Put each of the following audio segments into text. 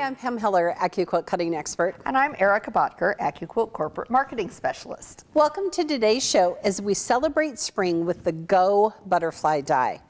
I'm Pam Heller, AccuQuilt cutting expert. And I'm Erica Botker, AccuQuilt corporate marketing specialist. Welcome to today's show as we celebrate spring with the Go Butterfly die.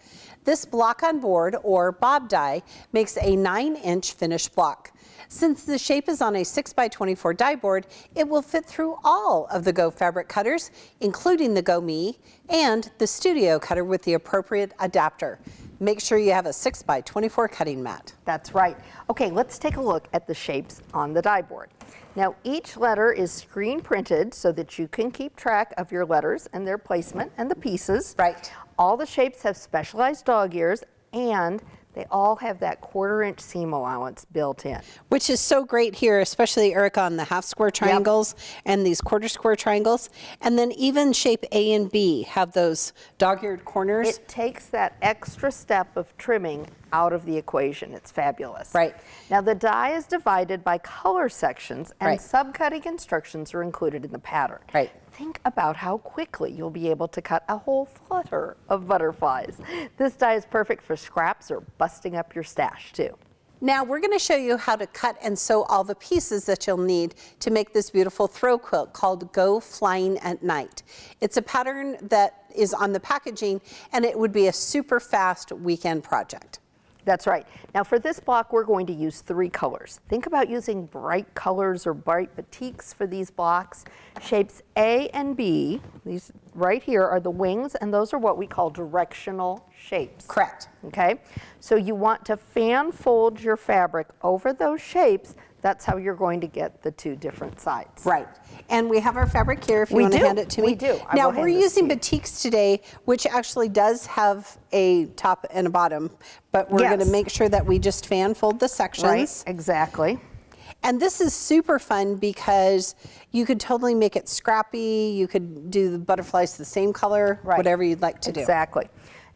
This block on board, or bob die, makes a 9-inch finished block. Since the shape is on a 6x24 die board, it will fit through all of the Go fabric cutters, including the Go Me and the Studio cutter with the appropriate adapter. Make sure you have a 6x24 cutting mat. That's right. Okay, let's take a look at the shapes on the die board. Now, each letter is screen printed so that you can keep track of your letters and their placement and the pieces. Right. All the shapes have specialized dog ears, and they all have that 1/4-inch seam allowance built in. Which is so great here, especially Erica on the half square triangles and these 1/4 square triangles. And then even shape A and B have those dog-eared corners. It takes that extra step of trimming out of the equation. It's fabulous. Right. Now the die is divided by color sections, and Right. sub-cutting instructions are included in the pattern. Right. Think about how quickly you'll be able to cut a whole flutter of butterflies. This die is perfect for scraps or busting up your stash too. Now we're going to show you how to cut and sew all the pieces that you'll need to make this beautiful throw quilt called Go Flying at Night. It's a pattern that is on the packaging, and it would be a super fast weekend project. That's right. Now for this block, we're going to use 3 colors. Think about using bright colors or bright batiks for these blocks. Shapes A and B, these right here, are the wings, and those are what we call directional shapes. Correct. Okay, so you want to fan fold your fabric over those shapes. That's how you're going to get the 2 different sides. Right. And we have our fabric here if you want to hand it to me. We do. Now we're using batiks today, which actually does have a top and a bottom, but we're going to make sure that we just fan fold the sections. Right, exactly. And this is super fun because you could totally make it scrappy. You could do the butterflies the same color, whatever you'd like to do. Exactly.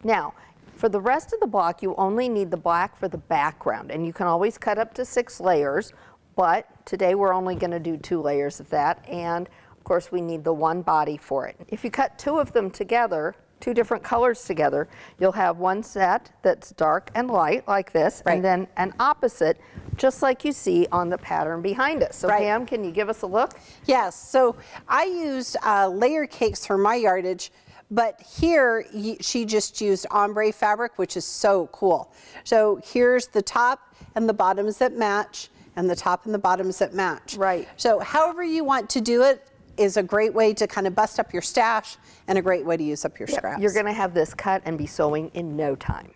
Now, for the rest of the block, you only need the black for the background, and you can always cut up to 6 layers. But today we're only going to do 2 layers of that, and of course we need the 1 body for it. If you cut 2 of them together, 2 different colors together, you'll have one set that's dark and light like this, and then an opposite, just like you see on the pattern behind us. So Pam, can you give us a look? Yes, so I used layer cakes for my yardage, but here she just used ombre fabric, which is so cool. So here's the top and the bottoms that match, and the top and the bottoms that match. Right. So however you want to do it is a great way to kind of bust up your stash and a great way to use up your scraps. You're going to have this cut and be sewing in no time.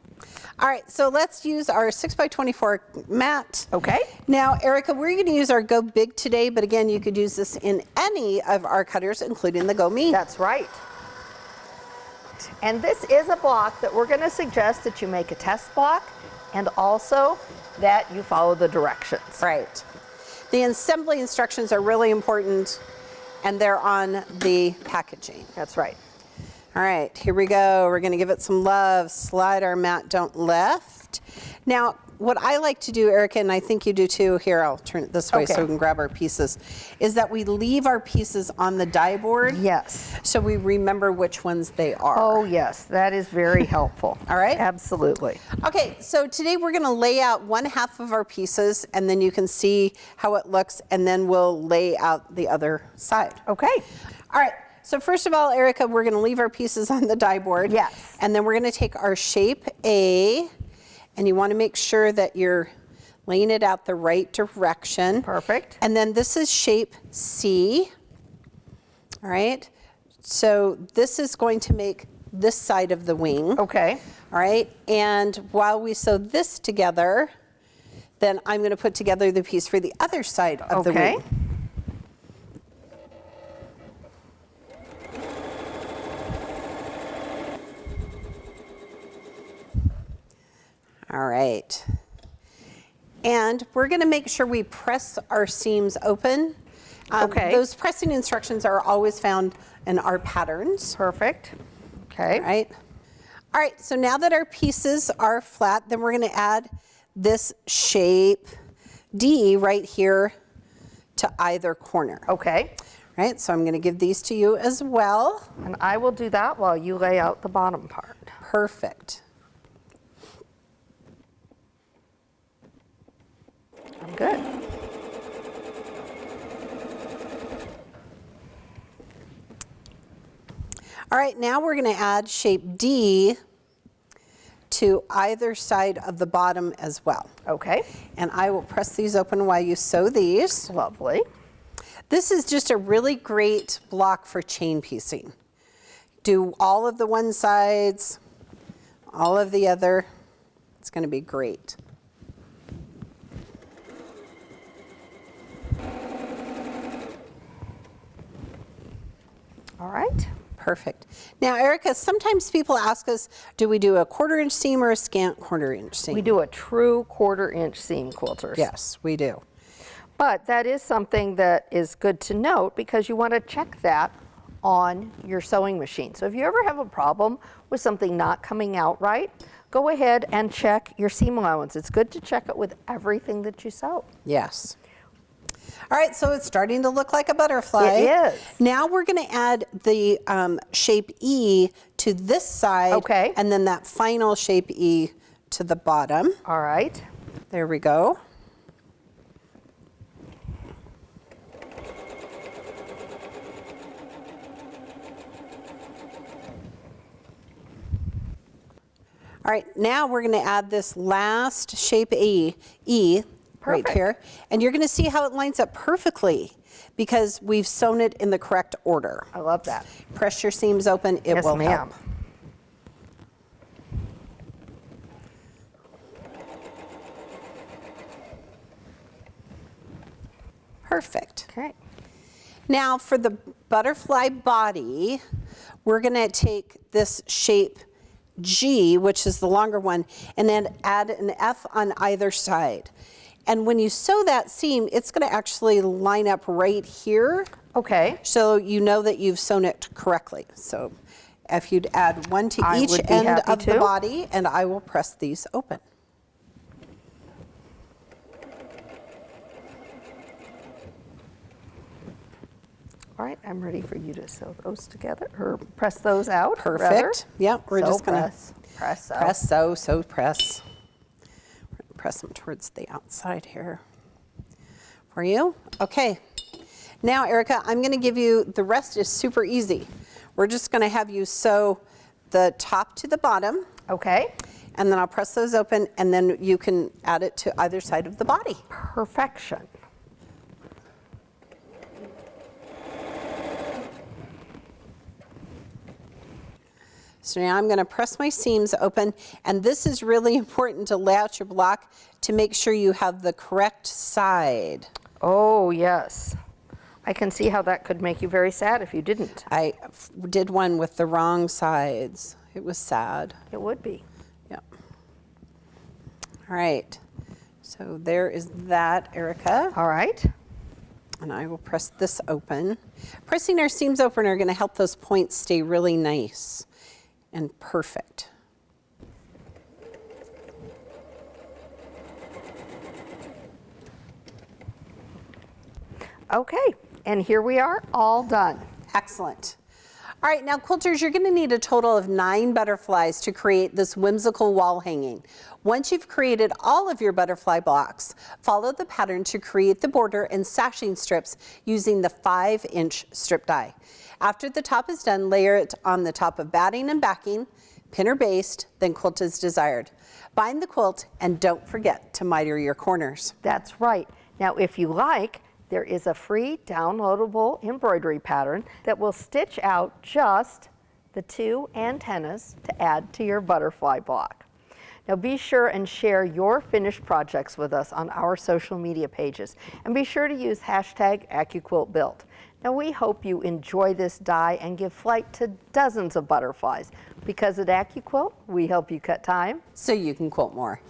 All right, so let's use our 6x24 mat. Okay. Now, Erica, we're going to use our Go Big today, but again, you could use this in any of our cutters, including the Go Me. That's right. And this is a block that we're going to suggest that you make a test block, and also that you follow the directions. Right. The assembly instructions are really important, and they're on the packaging. That's right. All right, here we go. We're going to give it some love. Slide our mat don't left. Now, what I like to do, Erica, and I think you do too, here I'll turn it this way so we can grab our pieces, is that we leave our pieces on the die board. Yes. So we remember which ones they are. Oh yes, that is very helpful. All right. Absolutely. Okay, so today we're going to lay out 1/2 of our pieces, and then you can see how it looks, and then we'll lay out the other side. Okay. All right. So first of all, Erica, we're going to leave our pieces on the die board. Yes. And then we're going to take our shape A, and you want to make sure that you're laying it out the right direction. Perfect. And then this is shape C. All right. So this is going to make this side of the wing. Okay. All right. And while we sew this together, then I'm going to put together the piece for the other side of the wing. All right. And we're going to make sure we press our seams open. Those pressing instructions are always found in our patterns. Perfect. Okay. All right. All right, so now that our pieces are flat, then we're going to add this shape D right here to either corner. Okay. Right, so I'm going to give these to you as well. And I will do that while you lay out the bottom part. Perfect. I'm good. All right, now we're going to add shape D to either side of the bottom as well. Okay. And I will press these open while you sew these. Lovely. This is just a really great block for chain piecing. Do all of the one sides, all of the other. It's going to be great. All right. Perfect. Now, Erica, sometimes people ask us, do we do a 1/4 inch seam or a scant 1/4 inch seam? We do a true 1/4 inch seam, quilters. Yes, we do. But that is something that is good to note because you want to check that on your sewing machine. So if you ever have a problem with something not coming out right, go ahead and check your seam allowance. It's good to check it with everything that you sew. Yes. All right, so it's starting to look like a butterfly. It is. Now we're going to add the shape E to this side. Okay. And then that final shape E to the bottom. All right. There we go. All right, now we're going to add this last shape E right Perfect. here. And you're going to see how it lines up perfectly because we've sewn it in the correct order. I love that. Press your seams open, it Yes, will ma'am. help. Perfect. Okay. Now for the butterfly body, we're going to take this shape G, which is the longer one, and then add an F on either side. And when you sew that seam, it's going to actually line up right here. Okay. So you know that you've sewn it correctly. So if you'd add one to I each would be end happy of the to. body, and I will press these open. All right, I'm ready for you to sew those together, or press those out. Perfect. rather. Yep, we're Sew, just going to press, sew. press, sew, sew, press. We're going to press them towards the outside here for you. Okay. Now, Erica, I'm going to give you, the rest is super easy. We're just going to have you sew the top to the bottom, Okay. and then I'll press those open, and then you can add it to either side of the body. Perfection. So now I'm going to press my seams open, and this is really important to lay out your block to make sure you have the correct side. Oh, yes. I can see how that could make you very sad if you didn't. I did one with the wrong sides. It was sad. It would be. Yep. All right. So there is that, Erica. All right. And I will press this open. Pressing our seams open are going to help those points stay really nice and perfect. Okay, and here we are, all done. Excellent. All right, now quilters, you're going to need a total of 9 butterflies to create this whimsical wall hanging. Once you've created all of your butterfly blocks, follow the pattern to create the border and sashing strips using the 5-inch strip die. After the top is done, layer it on the top of batting and backing, pin or baste, then quilt as desired. Bind the quilt and don't forget to miter your corners. That's right. Now, if you like, there is a free downloadable embroidery pattern that will stitch out just the 2 antennas to add to your butterfly block. Now be sure and share your finished projects with us on our social media pages, and be sure to use hashtag AccuQuiltBuilt. Now we hope you enjoy this die and give flight to dozens of butterflies, because at AccuQuilt we help you cut time So you can quilt more.